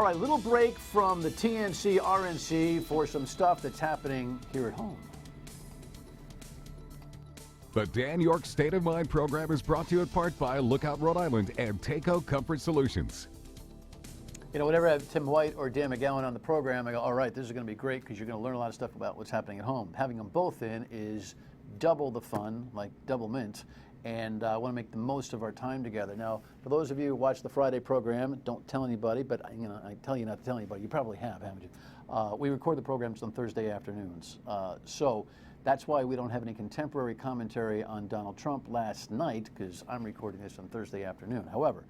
All right, little break from the TNC RNC for some stuff that's happening here at home. The Dan Yorke State of Mind program is brought to you in part by Lookout Rhode Island and Takeo Comfort Solutions. You know, whenever I have Tim White or Dan McGowan on the program, I go, all right, this is going to be great because you're going to learn a lot of stuff about what's happening at home. Having them both in is double the fun, like double mint, and I want to make the most of our time together. Now, for those of you who watch the Friday program, don't tell anybody, but I tell you not to tell anybody. You probably have, haven't you? We record the programs on Thursday afternoons. So that's why we don't have any contemporary commentary on Donald Trump last night, because I'm recording this on Thursday afternoon. However,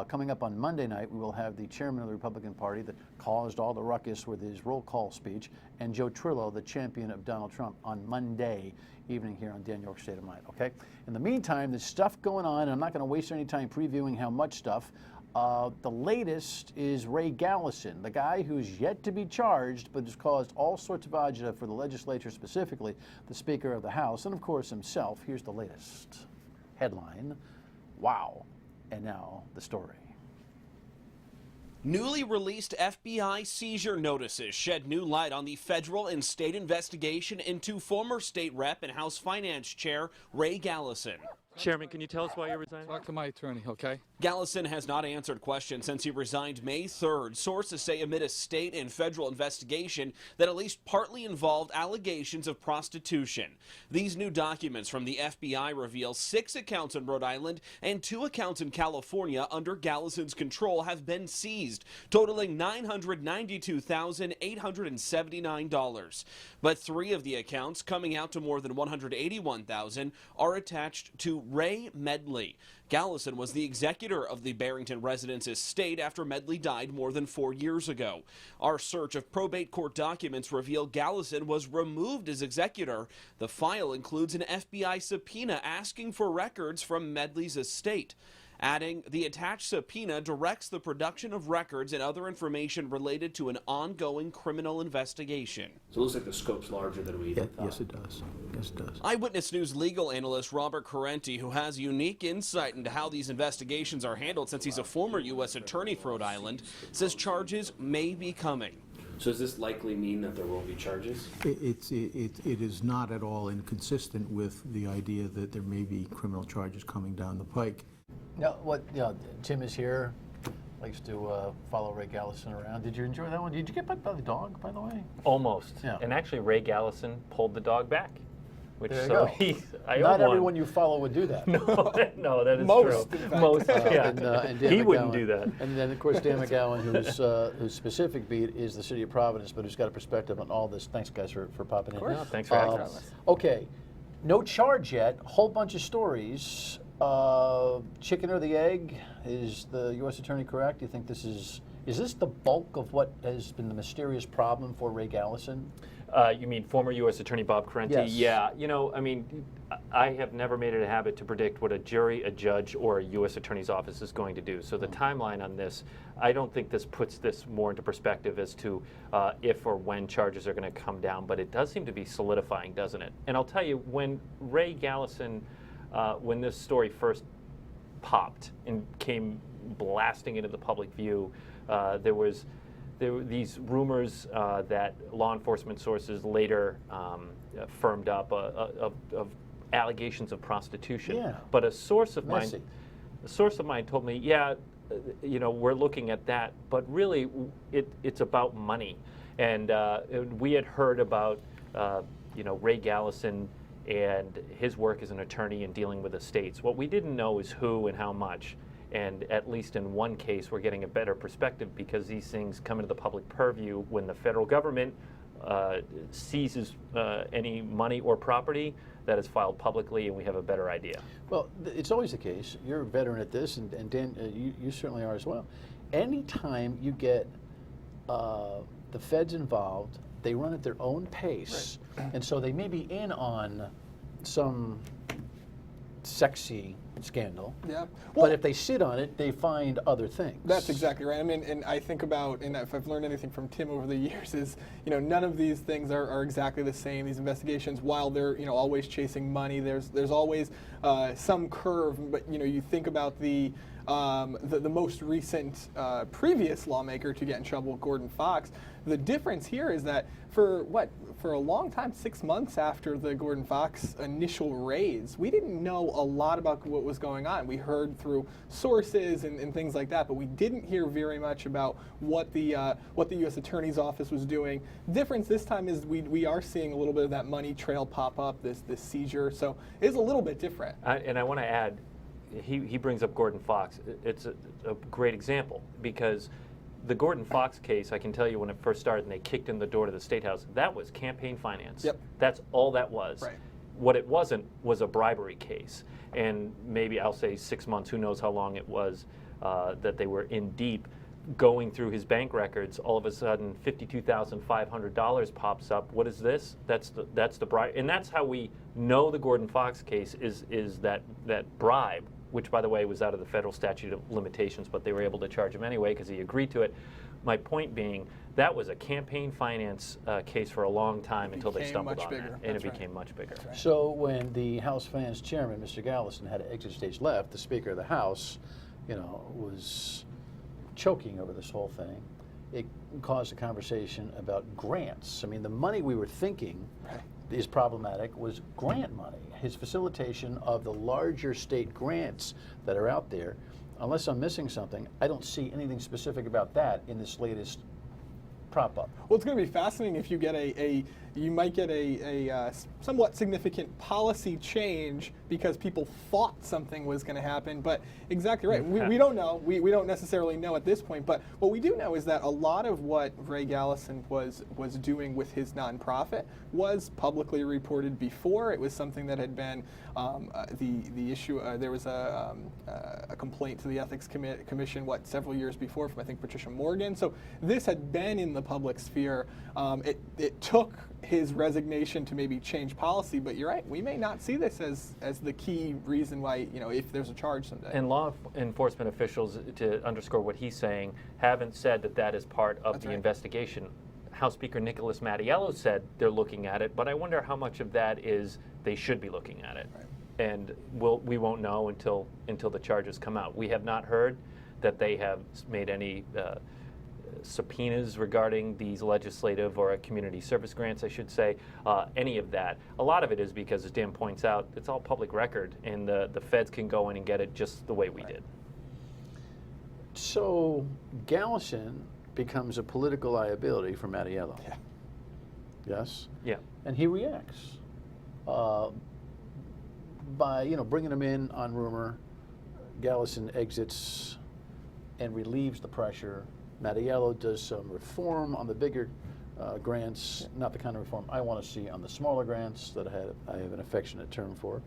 coming up on Monday night, we will have the chairman of the Republican Party that caused all the ruckus with his roll call speech, and Joe Trillo, the champion of Donald Trump, on Monday evening here on Dan Yorke State of Mind, okay? In the meantime, there's stuff going on, and I'm not going to waste any time previewing how much stuff. The latest is Ray Gallison, the guy who's yet to be charged, but has caused all sorts of agita for the legislature, specifically the Speaker of the House, and of course himself. Here's the latest headline. Wow. And now the story. Newly released FBI seizure notices shed new light on the federal and state investigation into former state rep and House Finance Chair Ray Gallison. Chairman, can you tell us why you're resigning? Talk to my attorney, okay? Gallison has not answered questions since he resigned May 3rd. Sources say amid a state and federal investigation that at least partly involved allegations of prostitution. These new documents from the FBI reveal 6 accounts in Rhode Island and 2 accounts in California under Gallison's control have been seized, totaling $992,879. But 3 of the accounts, coming out to more than $181,000, are attached to Ray Medley. Gallison was the executor of the Barrington residence estate after Medley died more than 4 years ago. Our search of probate court documents revealed Gallison was removed as executor. The file includes an FBI subpoena asking for records from Medley's estate. Adding, the attached subpoena directs the production of records and other information related to an ongoing criminal investigation. So it looks like the scope's larger than we thought. Yes, it does. Yes, it does. Eyewitness News legal analyst Robert Correnti, who has unique insight into how these investigations are handled since he's a former U.S. attorney for Rhode Island, says charges may be coming. So does this likely mean that there will be charges? It is not at all inconsistent with the idea that there may be criminal charges coming down the pike. Now, Tim is here, likes to follow Ray Gallison around. Did you enjoy that one? Did you get bit by the dog, by the way? Almost. Yeah. And actually, Ray Gallison pulled the dog back. Which, there you so go. I Not everyone you follow would do that. No, that is Most, true. Most, yeah. And Dan He wouldn't McGowan. do that. And then, of course, Dan McGowan, whose specific beat is the city of Providence, but who's got a perspective on all this. Thanks, guys, for popping in. No, thanks for having us. Okay, no charge yet. Whole bunch of stories. Chicken or the egg? Is the U.S. Attorney correct? Do you think this is this the bulk of what has been the mysterious problem for Ray Gallison? You mean former U.S. Attorney Bob Correnti? Yes. Yeah. You know, I mean, I have never made it a habit to predict what a jury, a judge, or a U.S. Attorney's office is going to do. So the timeline on this, I don't think this puts this more into perspective as to if or when charges are going to come down. But it does seem to be solidifying, doesn't it? And I'll tell you, when Ray Gallison, when this story first popped and came blasting into the public view, there were these rumors that law enforcement sources later firmed up of allegations of prostitution. Yeah. But a source of Messy. mine told me, yeah, you know, we're looking at that, but really it's about money. And we had heard about you know, Ray Gallison and his work as an attorney in dealing with estates. What we didn't know is who and how much. And at least in one case, we're getting a better perspective because these things come into the public purview when the federal government seizes any money or property that is filed publicly, and we have a better idea. Well, it's always the case. You're a veteran at this, and Dan, you certainly are as well. Anytime you get the feds involved, they run at their own pace, right. And so they may be in on some sexy scandal. Yeah. Well, but if they sit on it, they find other things. That's exactly right. I mean, and I think about, and if I've learned anything from Tim over the years, is, you know, none of these things are exactly the same. These investigations, while they're, you know, always chasing money, there's always some curve. But, you know, you think about the the most recent previous lawmaker to get in trouble, Gordon Fox. The difference here is that for a long time, 6 months after the Gordon Fox initial raise, we didn't know a lot about what was going on. We heard through sources and things like that, but we didn't hear very much about what the U.S. Attorney's Office was doing. Difference this time is we are seeing a little bit of that money trail pop up, this seizure. So it is a little bit different. And I want to add, he brings up Gordon Fox. It's a great example because the Gordon Fox case, I can tell you when it first started and they kicked in the door to the State House, that was campaign finance. Yep. That's all that was. Right. What it wasn't was a bribery case. And maybe I'll say 6 months, who knows how long it was that they were in deep going through his bank records. All of a sudden, $52,500 pops up. What is this? That's the bribe. And that's how we know the Gordon Fox case is that bribe, which, by the way, was out of the federal statute of limitations, but they were able to charge him anyway because he agreed to it. My point being, that was a campaign finance case for a long time until they stumbled on that, and it became much bigger. Right. So when the House Finance Chairman, Mr. Gallison, had to exit stage left, the Speaker of the House, was choking over this whole thing. It caused a conversation about grants. I mean, the money we were thinking is problematic was grant money. His facilitation of the larger state grants that are out there. Unless I'm missing something, I don't see anything specific about that in this latest prop up. Well, it's going to be fascinating if you get you might get a somewhat significant policy change because people thought something was going to happen. But exactly right. We don't know. We don't necessarily know at this point. But what we do know is that a lot of what Ray Gallison was doing with his nonprofit was publicly reported before. It was something that had been the issue. There was a complaint to the Ethics Commission several years before from I think Patricia Morgan. So this had been in the public sphere. It took his resignation to maybe change policy, but you're right, we may not see this as the key reason why, if there's a charge someday. And law enforcement officials, to underscore what he's saying, haven't said that is part of the investigation. House Speaker Nicholas Mattiello said they're looking at it, but I wonder how much of that is they should be looking at it. Right. And we won't know until the charges come out. We have not heard that they have made any subpoenas regarding these legislative or community service grants, I should say, any of that. A lot of it is because, as Dan points out, it's all public record, and the feds can go in and get it just the way we did. So Gallison becomes a political liability for Mattiello. Yeah. Yes? Yeah. And he reacts by, bringing him in on rumor. Gallison exits and relieves the pressure. Mattiello does some reform on the bigger grants, not the kind of reform I want to see on the smaller grants that I have an affectionate term for.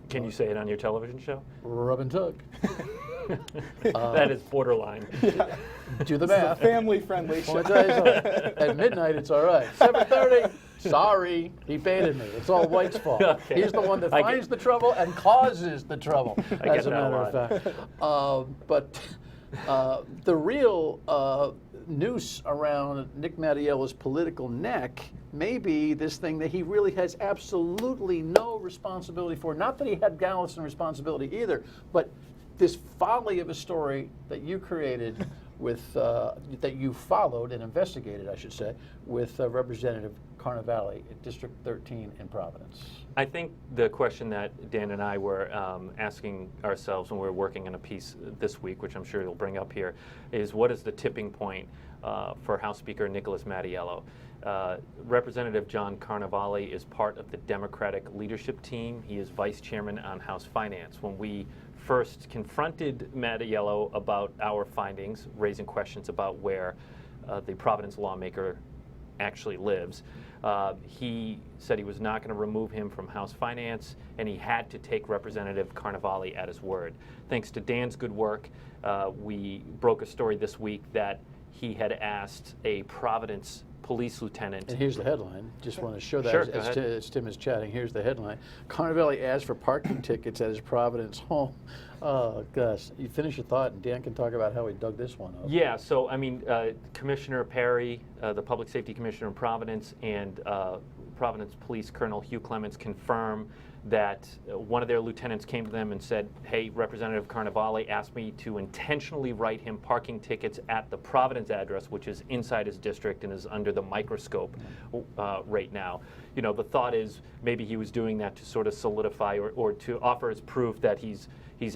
Can you say it on your television show? Rub and tug. That is borderline. Yeah. Do the math. It's a family-friendly show. Well, I tell you something, at midnight, it's all right. 7:30, sorry, he baited me. It's all White's fault. Okay. He's the one that finds the trouble and causes the trouble, as a matter of fact. But the real noose around Nick Mattiello's political neck may be this thing that he really has absolutely no responsibility for. Not that he had Gallison responsibility either, but this folly of a story that you created with, that you followed and investigated, I should say, with Representative Carnevale at District 13 in Providence. I think the question that Dan and I were asking ourselves when we were working on a piece this week, which I'm sure you'll bring up here, is what is the tipping point for House Speaker Nicholas Mattiello? Representative John Carnevale is part of the Democratic leadership team. He is vice chairman on House Finance. When we first confronted Mattiello about our findings, raising questions about where the Providence lawmaker actually lives, he said he was not going to remove him from House Finance, and he had to take Representative Carnevale at his word. Thanks to Dan's good work, we broke a story this week that he had asked a Providence police lieutenant. And here's the headline. Just want to show that Sure, as Tim is chatting. Here's the headline. Carnevale asked for parking tickets at his Providence home. Oh, gosh. You finish your thought, and Dan can talk about how he dug this one up. Yeah, so, I mean, Commissioner Perry, the Public Safety Commissioner in Providence, and Providence Police Colonel Hugh Clements confirm that one of their lieutenants came to them and said, hey, Representative Carnevale asked me to intentionally write him parking tickets at the Providence address, which is inside his district and is under the microscope right now. You know, the thought is maybe he was doing that to sort of solidify or to offer as proof that he's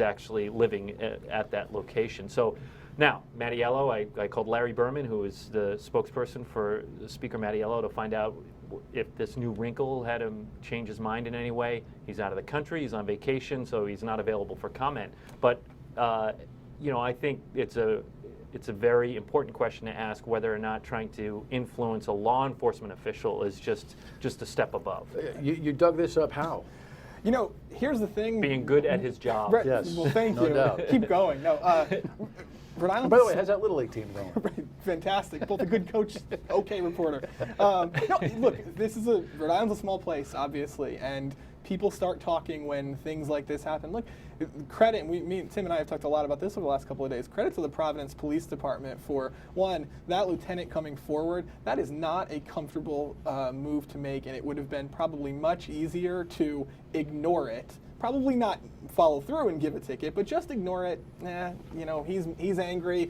actually living at that location. So now, Mattiello, I called Larry Berman, who is the spokesperson for Speaker Mattiello, to find out if this new wrinkle had him change his mind in any way. He's out of the country, he's on vacation, so he's not available for comment. But you know, I think it's a very important question to ask whether or not trying to influence a law enforcement official is just a step above. You dug this up how? You know, here's the thing. Being good at his job. Right. Yes. Well, thank No you. doubt. Keep going. No. Rhode Island. By the way, how's that Little League team going? Right, fantastic. Both a good coach, okay reporter. No, look, Rhode Island's a small place, obviously, and people start talking when things like this happen. Look, credit, Tim and I have talked a lot about this over the last couple of days. Credit to the Providence Police Department for, one, that lieutenant coming forward. That is not a comfortable move to make, and it would have been probably much easier to ignore it. Probably not follow through and give a ticket, but just ignore it. You know, he's angry.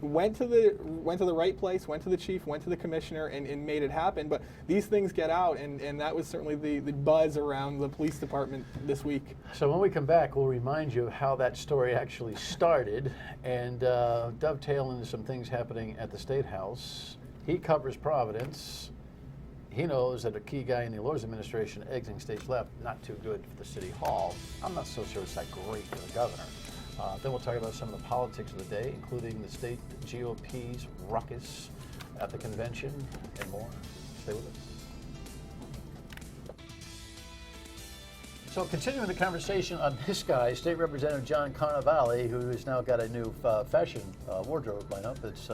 Went to the right place, went to the chief, went to the commissioner, and made it happen. But these things get out, and that was certainly the buzz around the police department this week. So when we come back, we'll remind you of how that story actually started and dovetail into some things happening at the State House. He covers Providence. He knows that a key guy in the Allures administration exiting stage left, not too good for the city hall. I'm not so sure it's that great for the governor. Then we'll talk about some of the politics of the day, including the state GOP's ruckus at the convention and more. Stay with us. So continuing the conversation on this guy, State Representative John Carnevale, who has now got a new fashion wardrobe lineup. It's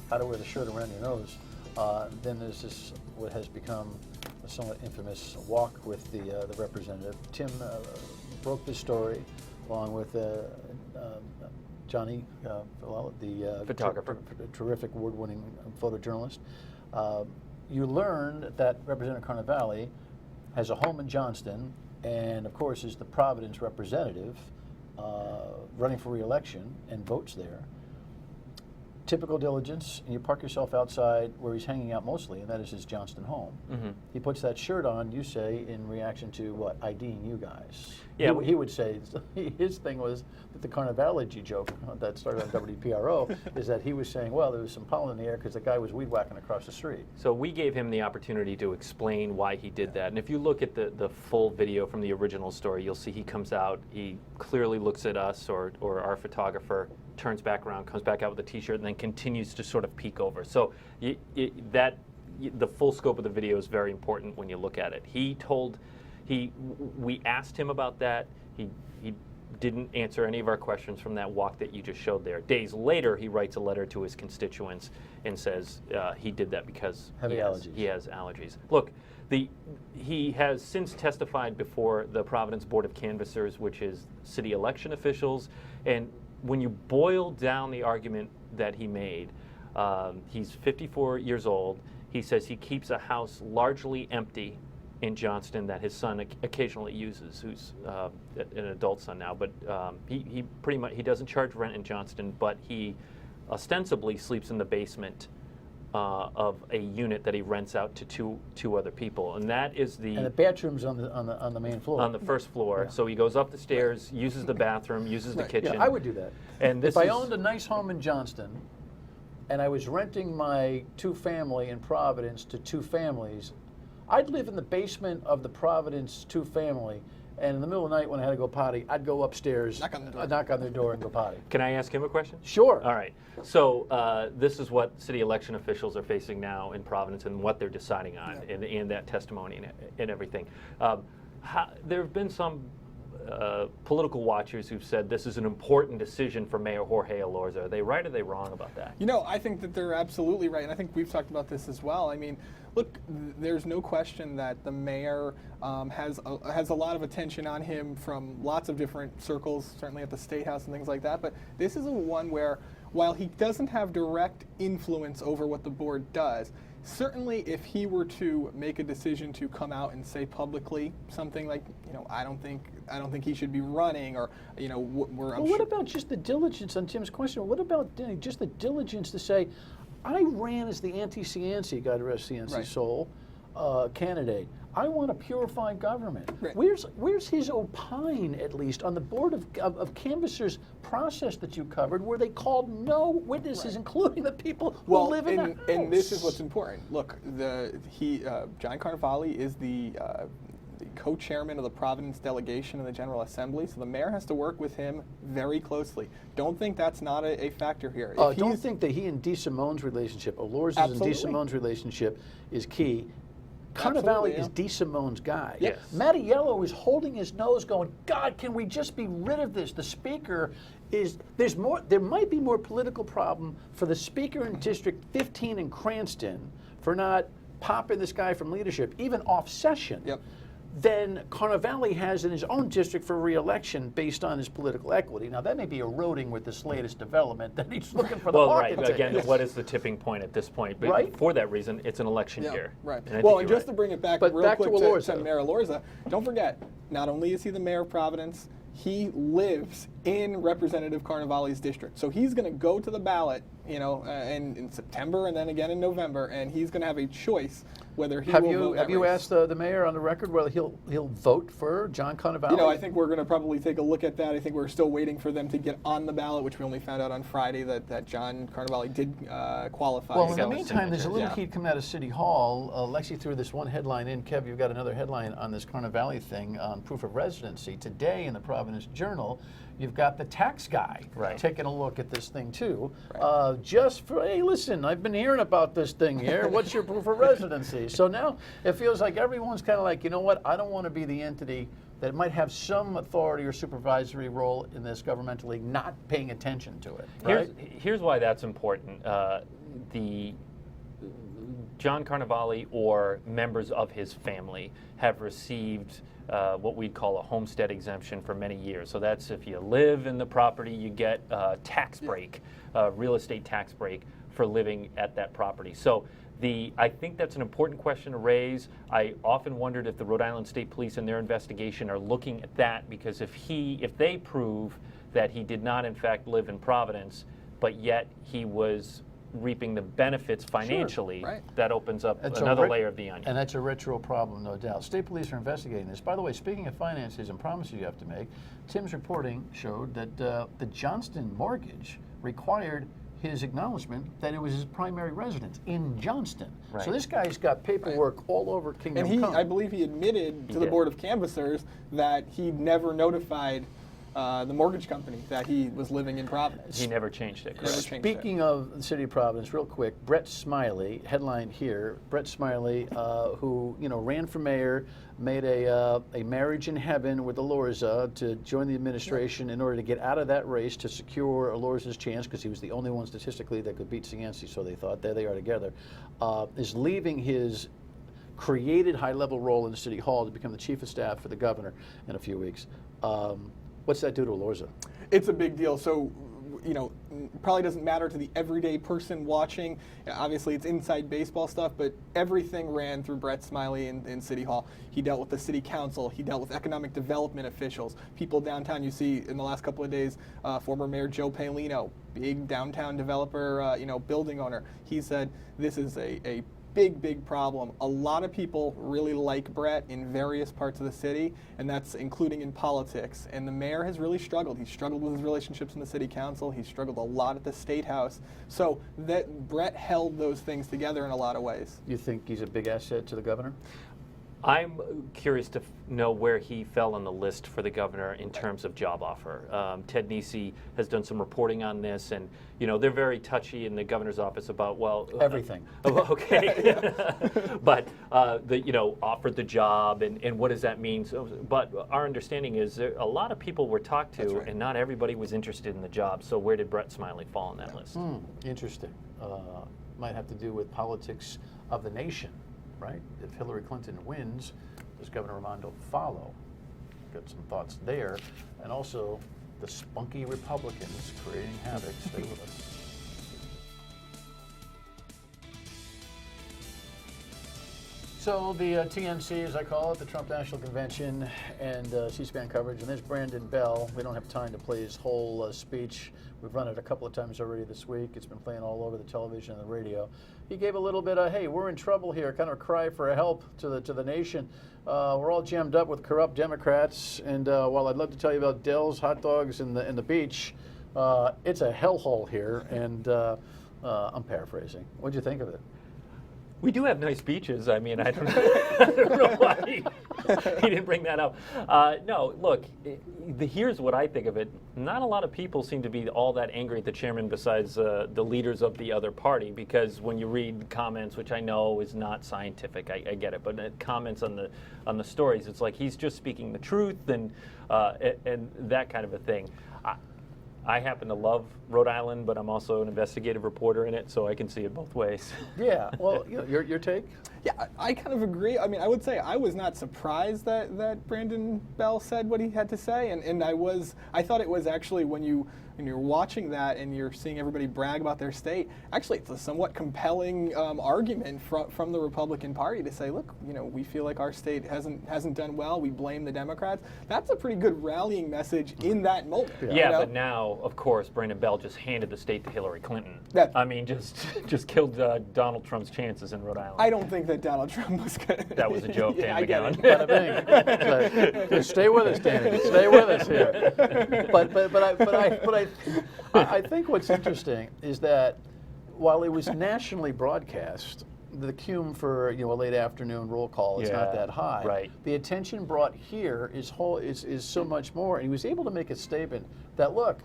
how to wear the shirt around your nose. Then there's this, what has become a somewhat infamous walk with the representative. Tim broke this story along with Johnny, the photographer, terrific award-winning photojournalist. You learned that Representative Carnevale has a home in Johnston, and of course is the Providence representative, running for re-election and votes there. Typical diligence, and you park yourself outside where he's hanging out mostly, and that is his Johnston home. Mm-hmm. He puts that shirt on, you say, in reaction to what? IDing you guys. Yeah, he would say, his thing was that the Carnevale joke that started on WPRO is that he was saying, well, there was some pollen in the air because the guy was weed whacking across the street. So we gave him the opportunity to explain why he did that. And if you look at the full video from the original story, you'll see he comes out, he clearly looks at us or our photographer, turns back around, comes back out with a t-shirt, and then continues to sort of peek over. So the full scope of the video is very important when you look at it. We asked him about that. He didn't answer any of our questions from that walk that you just showed there. Days later, he writes a letter to his constituents and says he did that because he has allergies. Look, he has since testified before the Providence Board of Canvassers, which is city election officials, and when you boil down the argument that he made, he's 54 years old. He says he keeps a house largely empty in Johnston that his son occasionally uses, who's an adult son now. But he pretty much, he doesn't charge rent in Johnston, but he ostensibly sleeps in the basement of a unit that he rents out to two other people, and that is and the bathroom's on the main floor. On the first floor. Yeah. So he goes up the stairs, uses the bathroom, uses the kitchen. Yeah, I would do that. And if I owned a nice home in Johnston, and I was renting my two-family in Providence to two families, I'd live in the basement of the Providence two-family. And in the middle of the night when I had to go potty, I'd go upstairs, knock on their door and go potty. Can I ask him a question? Sure. All right. So this is what city election officials are facing now in Providence and what they're deciding on in that testimony and everything. There have been some political watchers who've said this is an important decision for Mayor Jorge Elorza. Are they right or are they wrong about that? You know, I think that they're absolutely right, and I think we've talked about this as well. I mean, look, there's no question that the mayor has a lot of attention on him from lots of different circles, certainly at the State House and things like that. But this is one where while he doesn't have direct influence over what the board does, certainly if he were to make a decision to come out and say publicly something like, I don't think he should be running, or, what about just the diligence on Tim's question? What about just the diligence to say, I ran as the anti-Cianci, God rest Cianci's soul, candidate. I want a purified government. Right. Where's his opine, at least, on the board of canvassers process that you covered, where they called no witnesses, including the people who live in the house? And this is what's important. Look, John Carnevale is the co-chairman of the Providence delegation in the General Assembly, so the mayor has to work with him very closely. Don't think that's not a factor here. Don't think that he and DeSimone's relationship, Olorza's and DeSimone's relationship, is key. Carnevale is DeSimone's guy. Yes. Mattiello is holding his nose going, God, can we just be rid of this? The speaker there might be more political problem for the speaker in District 15 in Cranston for not popping this guy from leadership, even off session. Yep. Than Carnevale has in his own district for re-election based on his political equity. Now, that may be eroding with this latest development that he's looking for the market ticket. Again, what is the tipping point at this point? But Right. For that reason, it's an election year. Right. And Well, and just to bring it back But real back quick to Elorza. to Mayor Elorza, don't forget, not only is he the mayor of Providence, he lives in Representative Carnevale's district. So he's going to go to the ballot, in September and then again in November, and he's going to have a choice whether he will vote. Have you asked the mayor on the record whether he'll vote for John Carnevale? I think we're going to probably take a look at that. I think we're still waiting for them to get on the ballot, which we only found out on Friday that John Carnevale did qualify. Well, in So- the meantime, there's a little Yeah. heat coming out of City Hall. Lexi threw this one headline in. Kev, you've got another headline on this Carnevale thing on proof of residency. Today in the Providence Journal, you've got the tax guy taking a look at this thing too. Just for, hey, listen, I've been hearing about this thing here. What's your proof of residency? So now it feels like everyone's kind of like, you know what? I don't want to be the entity that might have some authority or supervisory role in this governmentally, not paying attention to it. Right? Here's why that's important. The John Carnevale or members of his family have received what we'd call a homestead exemption for many years. So that's if you live in the property, you get a tax break, real estate tax break for living at that property. So I think that's an important question to raise. I often wondered if the Rhode Island State Police in their investigation are looking at that, because if they prove that he did not in fact live in Providence, but yet he was reaping the benefits financially, that opens up another layer of the onion. And that's a retro problem, no doubt. State police are investigating this. By the way, speaking of finances and promises you have to make, Tim's reporting showed that the Johnston mortgage required his acknowledgement that it was his primary residence in Johnston. Right. So this guy's got paperwork all over Kingdom Come. I believe he admitted to the Board of Canvassers that he never notified the mortgage company that he was living in Providence. He never changed it. Correct. Speaking of the city of Providence, real quick, Brett Smiley, headline here, Brett Smiley, who ran for mayor, made a marriage in heaven with Elorza to join the administration in order to get out of that race to secure Elorza's chance, because he was the only one statistically that could beat Cianci, so they thought. There they are together. Is leaving his created high-level role in the City Hall to become the chief of staff for the governor in a few weeks. What's that do to Elorza? It's a big deal. So, probably doesn't matter to the everyday person watching. Obviously, it's inside baseball stuff, but everything ran through Brett Smiley in City Hall. He dealt with the city council. He dealt with economic development officials. People downtown, you see in the last couple of days, former Mayor Joe Paolino, big downtown developer, building owner. He said this is a big problem. A lot of people really like Brett in various parts of the city, and that's including in politics. And the mayor has really struggled. He's struggled with his relationships in the city council. He's struggled a lot at the state house. So that Brett held those things together in a lot of ways. You think he's a big asset to the governor? I'm curious to know where he fell on the list for the governor in terms of job offer. Ted Nesi has done some reporting on this, and they're very touchy in the governor's office about everything. Okay, but offered the job, and what does that mean? So, but our understanding is a lot of people were talked to, and not everybody was interested in the job. So where did Brett Smiley fall on that list? Interesting. Might have to do with politics of the nation. Right? If Hillary Clinton wins, does Governor Raimondo follow? Got some thoughts there. And also the spunky Republicans creating havoc. Stay with us. So the TNC, as I call it, the Trump National Convention, and C-SPAN coverage, and there's Brandon Bell. We don't have time to play his whole speech. We've run it a couple of times already this week. It's been playing all over the television and the radio. He gave a little bit of, hey, we're in trouble here, kind of a cry for help to the nation. We're all jammed up with corrupt Democrats, and while I'd love to tell you about Dell's hot dogs and the beach, it's a hellhole here, and I'm paraphrasing. What'd you think of it? We do have nice beaches. I mean, I don't know why he didn't bring that up. No, look, here's what I think of it. Not a lot of people seem to be all that angry at the chairman besides the leaders of the other party, because when you read comments, which I know is not scientific, I get it, but comments on the stories, it's like he's just speaking the truth and that kind of a thing. I happen to love Rhode Island, but I'm also an investigative reporter in it, so I can see it both ways. Yeah, well, your take? Yeah, I kind of agree. I mean, I would say I was not surprised that Brandon Bell said what he had to say, and I thought it was actually when you're watching that and you're seeing everybody brag about their state, actually it's a somewhat compelling argument from the Republican Party to say, look, we feel like our state hasn't done well. We blame the Democrats. That's a pretty good rallying message in that moment. Yeah, but now, of course, Brandon Bell just handed the state to Hillary Clinton. I mean, just killed Donald Trump's chances in Rhode Island. I don't think that Donald Trump was going to. That was a joke, Dan McGowan. Just stay with us, Danny. Stay with us here. But I think what's interesting is that while it was nationally broadcast, the cume for a late afternoon roll call is not that high. Right. The attention brought here is so much more, and he was able to make a statement that, look,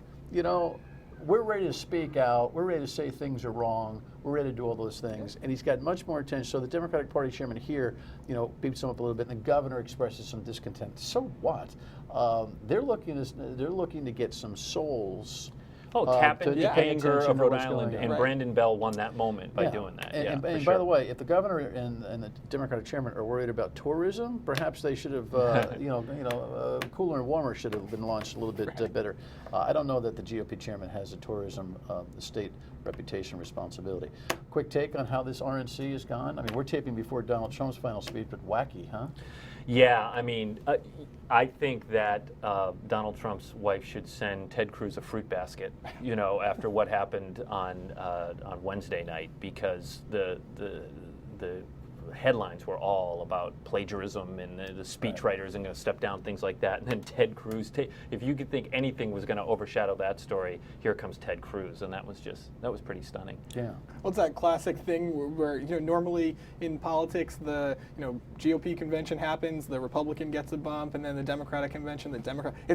we're ready to speak out. We're ready to say things are wrong. We're ready to do all those things. And he's got much more attention. So the Democratic Party chairman here, beeps him up a little bit, and the governor expresses some discontent. So what? They're looking to get some souls. Tap into the anger of Rhode Island, and Right. Brandon Bell won that moment by doing that. And for by sure. the way, if the governor and the Democratic chairman are worried about tourism, perhaps they should have, cooler and warmer should have been launched a little bit better. I don't know that the GOP chairman has a tourism, the state reputation responsibility. Quick take on how this RNC has gone. I mean, we're taping before Donald Trump's final speech, but wacky, huh? Yeah, I mean, I think that Donald Trump's wife should send Ted Cruz a fruit basket, after what happened on Wednesday night, because the headlines were all about plagiarism and the speechwriters are going to step down, things like that. And then Ted Cruz, if you could think anything was going to overshadow that story, here comes Ted Cruz, and that was pretty stunning. Yeah. Well, it's that classic thing where normally in politics the GOP convention happens, the Republican gets a bump, and then the Democratic convention, it's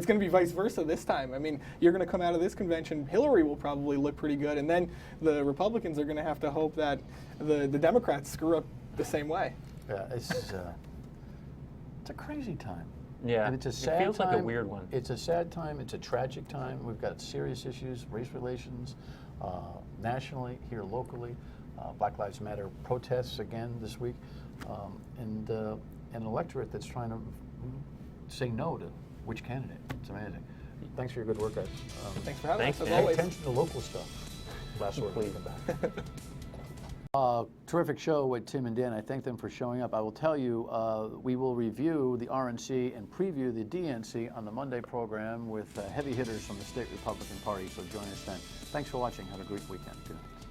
going to be vice versa this time. I mean, you're going to come out of this convention, Hillary will probably look pretty good, and then the Republicans are going to have to hope that the Democrats screw up the same way. Yeah, it's a crazy time. Yeah, and it's a sad it feels time. like a weird one. It's a sad time. It's a tragic time. We've got serious issues, race relations, nationally, here locally. Black Lives Matter protests again this week, and an electorate that's trying to say no to which candidate. It's amazing. Thanks for your good work, guys. Thanks for having us, as Dan. always. Pay attention to local stuff. Last word. Please. Terrific show with Tim and Dan. I thank them for showing up. I will tell you, we will review the RNC and preview the DNC on the Monday program with heavy hitters from the state Republican Party, so join us then. Thanks for watching. Have a great weekend. Good night.